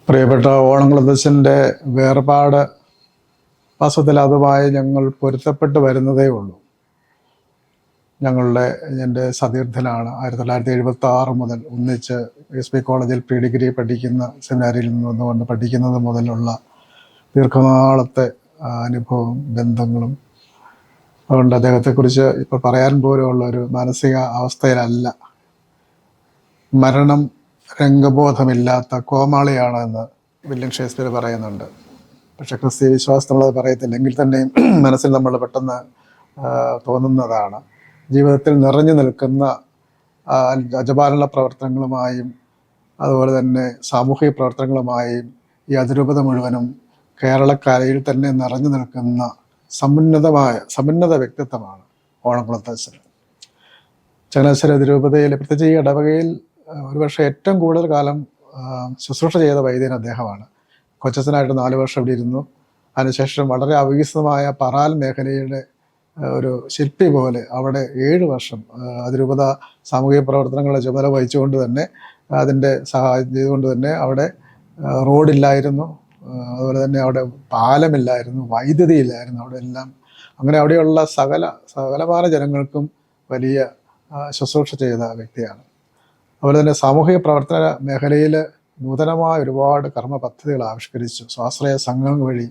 പ്രിയപ്പെട്ട ഓണംകുളത്തച്ഛൻ്റെ വേർപാട് വാസ്തവത്തിൽ അതുമായി ഞങ്ങൾ പൊരുത്തപ്പെട്ട് വരുന്നതേ ഉള്ളൂ. എൻ്റെ സതീർത്ഥനാണ്. 1976 മുതൽ ഒന്നിച്ച് SP കോളേജിൽ പ്രീ ഡിഗ്രി പഠിക്കുന്ന സെമിനാരിയിൽ നിന്നുകൊണ്ട് പഠിക്കുന്നത് മുതലുള്ള ദീർഘനാളത്തെ അനുഭവവും ബന്ധങ്ങളും. അതുകൊണ്ട് അദ്ദേഹത്തെക്കുറിച്ച് ഇപ്പോൾ പറയാൻ പോലുള്ള ഒരു മാനസിക അവസ്ഥയിലല്ല. മരണം രംഗബോധമില്ലാത്ത കോമാളിയാണ് എന്ന് വില്യം ഷേക്സ്പിയർ പറയുന്നുണ്ട്. പക്ഷെ ക്രിസ്തീയ വിശ്വാസം നമ്മളത് പറയത്തില്ലെങ്കിൽ തന്നെയും മനസ്സിൽ നമ്മൾ പെട്ടെന്ന് തോന്നുന്നതാണ്. ജീവിതത്തിൽ നിറഞ്ഞു നിൽക്കുന്ന അജപാലന പ്രവർത്തനങ്ങളുമായും അതുപോലെ തന്നെ സാമൂഹിക പ്രവർത്തനങ്ങളുമായും ഈ അതിരൂപത മുഴുവനും കേരളക്കരയിൽ തന്നെ നിറഞ്ഞു നിൽക്കുന്ന സമുന്നത വ്യക്തിത്വമാണ് ഓണംകുളത്തച്ഛൻ. ചങ്ങനാശ്ശേരി അതിരൂപതയിൽ, പ്രത്യേകിച്ച് ഈ ഇടവകയിൽ ഒരുപക്ഷെ ഏറ്റവും കൂടുതൽ കാലം ശുശ്രൂഷ ചെയ്ത വൈദ്യൻ അദ്ദേഹമാണ്. കൊച്ചച്ഛനായിട്ട് 4 വർഷം ഇവിടെ ഇരുന്നു. അതിനുശേഷം വളരെ അവികസിതമായ പറാൽ മേഖലയുടെ ഒരു ശില്പി പോലെ അവിടെ 7 വർഷം അതിരൂപത സാമൂഹിക പ്രവർത്തനങ്ങളെ ചുമതല വഹിച്ചുകൊണ്ട് തന്നെ, അതിൻ്റെ സഹായം ചെയ്തുകൊണ്ട് തന്നെ അവിടെ റോഡില്ലായിരുന്നു, അതുപോലെ തന്നെ അവിടെ പാലമില്ലായിരുന്നു, വൈദ്യുതി ഇല്ലായിരുന്നു, അവിടെ എല്ലാം. അങ്ങനെ അവിടെയുള്ള സകലമാന ജനങ്ങൾക്കും വലിയ ശുശ്രൂഷ ചെയ്ത വ്യക്തിയാണ്. അതുപോലെ തന്നെ സാമൂഹിക പ്രവർത്തന മേഖലയിൽ നൂതനമായ ഒരുപാട് കർമ്മ പദ്ധതികൾ ആവിഷ്കരിച്ചു. സ്വാശ്രയ സംഘങ്ങൾ വഴി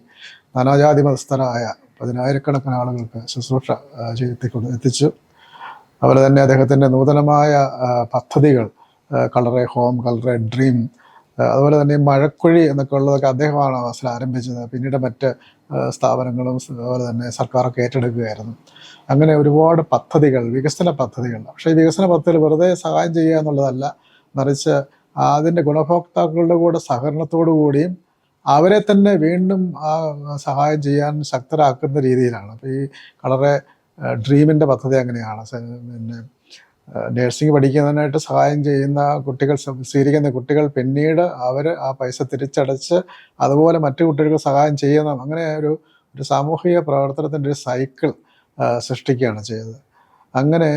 നാനാജാതി മതസ്ഥരായ 10,000-കണക്കിന് ആളുകൾക്ക് ശുശ്രൂഷ എത്തിച്ചു. അതുപോലെ തന്നെ അദ്ദേഹത്തിൻ്റെ നൂതനമായ പദ്ധതികൾ, കളറെ ഹോം, കളറെ ഡ്രീം, അതുപോലെ തന്നെ മഴക്കുഴി എന്നൊക്കെ ഉള്ളതൊക്കെ അദ്ദേഹമാണ് അവസരം ആരംഭിച്ചത്. പിന്നീട് മറ്റ് സ്ഥാപനങ്ങളും അതുപോലെ തന്നെ സർക്കാരൊക്കെ ഏറ്റെടുക്കുകയായിരുന്നു. അങ്ങനെ ഒരുപാട് പദ്ധതികൾ, വികസന പദ്ധതികൾ. പക്ഷേ ഈ വികസന പദ്ധതികൾ വെറുതെ സഹായം ചെയ്യുക എന്നുള്ളതല്ല, മറിച്ച് അതിൻ്റെ ഗുണഭോക്താക്കളുടെ കൂടെ സഹകരണത്തോടു കൂടിയും അവരെ തന്നെ വീണ്ടും ആ സഹായം ചെയ്യാൻ ശക്തരാക്കുന്ന രീതിയിലാണ്. അപ്പോൾ ഈ കളറെ ഡ്രീമിൻ്റെ പദ്ധതി അങ്ങനെയാണ്. പിന്നെ നേഴ്സിംഗ് പഠിക്കുന്നതിനായിട്ട് സഹായം ചെയ്യുന്ന കുട്ടികൾ, സ്വീകരിക്കുന്ന കുട്ടികൾ പിന്നീട് അവർ ആ പൈസ തിരിച്ചടച്ച് അതുപോലെ മറ്റു കുട്ടികൾക്ക് സഹായം ചെയ്യണം. അങ്ങനെ ഒരു സാമൂഹിക പ്രവർത്തനത്തിൻ്റെ ഒരു സൈക്കിൾ സൃഷ്ടിക്കുകയാണ് ചെയ്തത്. അങ്ങനെ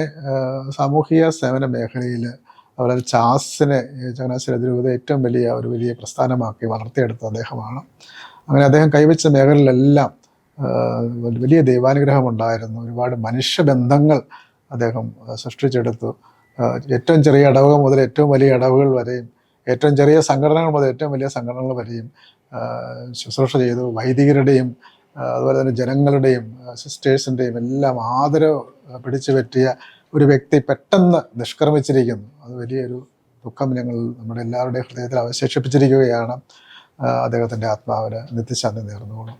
സാമൂഹിക സേവന മേഖലയിൽ അതുപോലെ ചാസിനെ ചങ്ങനാശ്ശേരി അതിരൂപത ഏറ്റവും വലിയ പ്രസ്ഥാനമാക്കി വളർത്തിയെടുത്ത അദ്ദേഹമാണ്. അങ്ങനെ അദ്ദേഹം കൈവച്ച മേഖലയിലെല്ലാം വലിയ ദൈവാനുഗ്രഹം ഉണ്ടായിരുന്നു. ഒരുപാട് മനുഷ്യബന്ധങ്ങൾ അദ്ദേഹം സൃഷ്ടിച്ചെടുത്തു. ഏറ്റവും ചെറിയ ഇടവക മുതൽ ഏറ്റവും വലിയ ഇടവകൾ വരെയും, ഏറ്റവും ചെറിയ സംഘടനകൾ മുതൽ ഏറ്റവും വലിയ സംഘടനകൾ വരെയും ശുശ്രൂഷ ചെയ്തു. വൈദികരുടെയും അതുപോലെ തന്നെ ജനങ്ങളുടെയും സിസ്റ്റേഴ്സിൻ്റെയും എല്ലാം ആദരവ് പിടിച്ചു പറ്റിയ ഒരു വ്യക്തി പെട്ടെന്ന് നിഷ്ക്രമിച്ചിരിക്കുന്നു. അത് വലിയൊരു ദുഃഖം നമ്മുടെ എല്ലാവരുടെയും ഹൃദയത്തിൽ അവശേഷിപ്പിച്ചിരിക്കുകയാണ്. അദ്ദേഹത്തിൻ്റെ ആത്മാവിന് നിത്യശാന്തി നേർന്നുകൊള്ളും.